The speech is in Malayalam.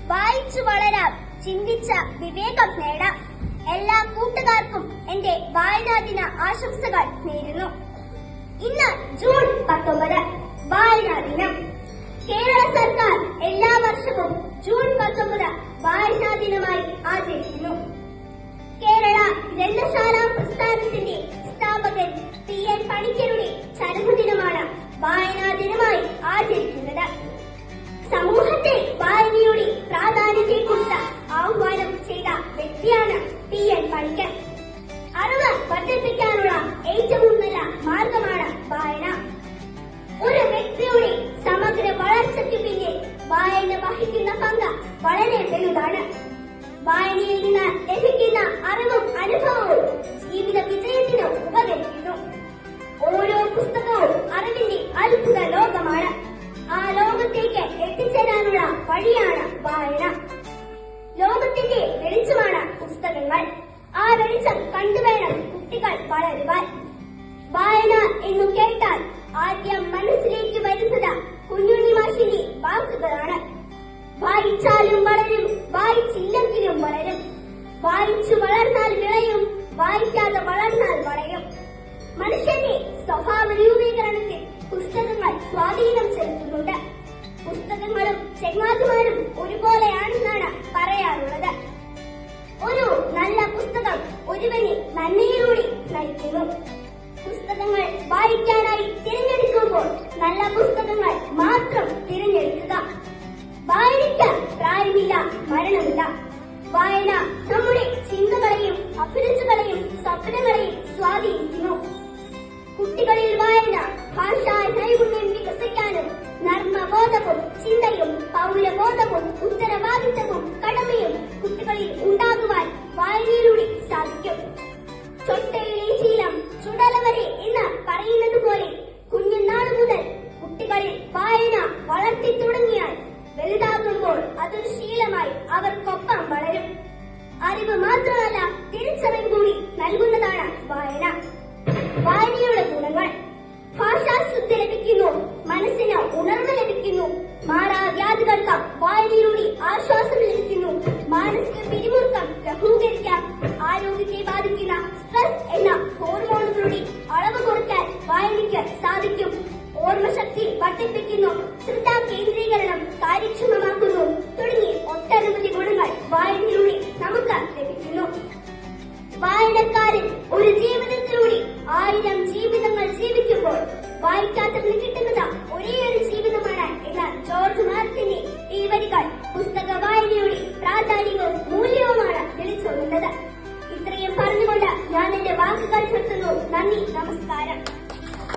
വായിച്ചു വളരാം, ചിന്തിച്ച വിവേകം നേടാം. എല്ലാ കൂട്ടുകാർക്കും എന്റെ വായനാ ദിന ആശംസകൾ നേരുന്നു. ഇന്ന് ജൂൺ 19 വായനാ ദിനം. കേരള സർക്കാർ എല്ലാ വർഷവും ജൂൺ 19 വായനാ ദിനമായി ആചരിക്കുന്നു. കേരള ഗ്രന്ഥശാല പ്രസ്ഥാനത്തിന്റെ സ്ഥാപകൻ P.N. പണിക്കരുടെ ചരമദിനമാണ് വായനാ ദിനമായി ആചരിക്കുന്നത്. സമൂഹത്തെ വായനയുടെ പ്രാധാന്യത്തെക്കുറിച്ച് ആഹ്വാനം ചെയ്ത വ്യക്തിയാണ് P.N. പണിക്കർ. അറിവ് വർദ്ധിപ്പിക്കാനുള്ള ഏറ്റവും നല്ല മാർഗമാണ് വായന. ഒരു വ്യക്തിയുടെ സമഗ്ര വളർച്ചയ്ക്ക് പിന്നിൽ വായന വഹിക്കുന്ന പങ്ക് വളരെ വലുതാണ്. വായനയിൽ നിന്ന് ലഭിക്കുന്ന അറിവും അനുഭവവും ജീവിത വിജയത്തിന് ഉപകരിക്കുന്നു. ഓരോ പുസ്തകവും അറിവിന്റെ അത്ഭുത ലോകമാണ്. ആ ലോകത്തേക്ക് എത്തിച്ചേരാനുള്ള വഴിയാണ് വായന. ലോകത്തിന്റെ വെളിച്ചമാണ് പുസ്തകങ്ങൾ. ആ വെളിച്ചം കണ്ടുവേണം കുട്ടികൾ വളരുവാൻ. വായന എന്നു കേട്ടാൽ ആദ്യം മനസ്സിലേക്ക് വരുന്നത് കുഞ്ഞുണ്ണി മാഷിന്റെ വാക്കുകളാണ്. വായിച്ചാലും വളരും, വായിച്ചില്ലെങ്കിലും വളരും. വായിച്ചു വളർന്നാൽ വിളയും, വായിക്കാതെ വളർന്നാൽ വളയും. മനുഷ്യന്റെ സ്വഭാവ രൂപീകരണത്തിൽ പുസ്തകങ്ങൾ സ്വാധീനം ചെലുത്തുന്നുണ്ട്. പുസ്തകങ്ങളും ചങ്ങാതിമാരും ഒരുപോലെയാണെന്നാണ് പറയാറുള്ളത്. ഒരു നല്ല പുസ്തകം ഒരുവനെ നന്മയിലൂടെ നയിക്കുന്നു. പുസ്തകങ്ങൾ വായിക്കാനായി തിരഞ്ഞെടുക്കുമ്പോൾ നല്ല പുസ്തകങ്ങൾ മാത്രം തിരഞ്ഞെടുക്കുക. വായനയ്ക്ക് പ്രായമില്ല, മരണമില്ല. വായന നമ്മുടെ ചിന്തകളെയും അഭിരുചികളെയും സ്വപ്നങ്ങളെയും സ്വാധീനിക്കുന്നു. കുട്ടികളിൽ വായന ഭാഷാ നൈപുണ്യം വികസിക്കാനും നർമ്മബോധവും ചിന്തയും പൗരബോധവും ഉത്തരവാദിത്തവും കടമയും കുട്ടികളിൽ ഉണ്ടാകുവാൻ വായനയിലൂടെ സാധിക്കും. ചൊട്ടയിലെ ശീലം ചുടല വരെ എന്ന് പറയുന്നത് പോലെ കുഞ്ഞുനാൾ മുതൽ കുട്ടികളിൽ വായന വളർത്തി തുടങ്ങിയാൽ വലുതാകുമ്പോൾ അതൊരു ശീലമായി അവർക്കൊപ്പം വളരും. അറിവ് മാത്രമല്ല, തിരിച്ചറിവ് കൂടി നൽകുന്നതാണ് വായന. വായനയുടെ ഗുണങ്ങൾ: ഭാഷാശുദ്ധി ലഭിക്കുന്നു, മനസ്സിന് ഉണർവ് ലഭിക്കുന്നു, മാറാവ്യാധികൾക്ക് വായനയിലൂടെ ആശ്വാസം ലഭിക്കുന്നു, മാനസിക പിരിമുറുക്കം ലഘൂകരിക്കാം, ആരോഗ്യത്തെ ബാധിക്കുന്ന സ്ട്രെസ് എന്ന ഹോർമോണുകളുടെ അളവ് കുറയ്ക്കാൻ വായനയ്ക്ക് സാധിക്കും, ഓർമ്മശക്തി വർദ്ധിപ്പിക്കുന്നു, ശ്രദ്ധാ കേന്ദ്രീകരണം കാര്യക്ഷമമാക്കുന്നു തുടങ്ങി ഒട്ടനവധി ഗുണങ്ങൾ വായനയിലൂടെ നമുക്ക് ലഭിക്കുന്നു. വായനക്കാരൻ ഒരു ജീവിതത്തിലൂടെ 1000 ജീവിതങ്ങൾ ജീവിക്കുമ്പോൾ വായിക്കാത്തവന് കിട്ടുന്നത് ഒരേയൊരു ജീവിതമാണ് എന്ന ജോർജ് മാർട്ടിന്റെ ഈ വരികൾ പുസ്തക വായനയുടെ പ്രാധാന്യവും മൂല്യവുമാണ് വിളിച്ചോതുന്നത്. ഇത്രയും പറഞ്ഞുകൊണ്ട് ഞാൻ എന്റെ വാക്കുകൾ നിർത്തുന്നു. നന്ദി, നമസ്കാരം.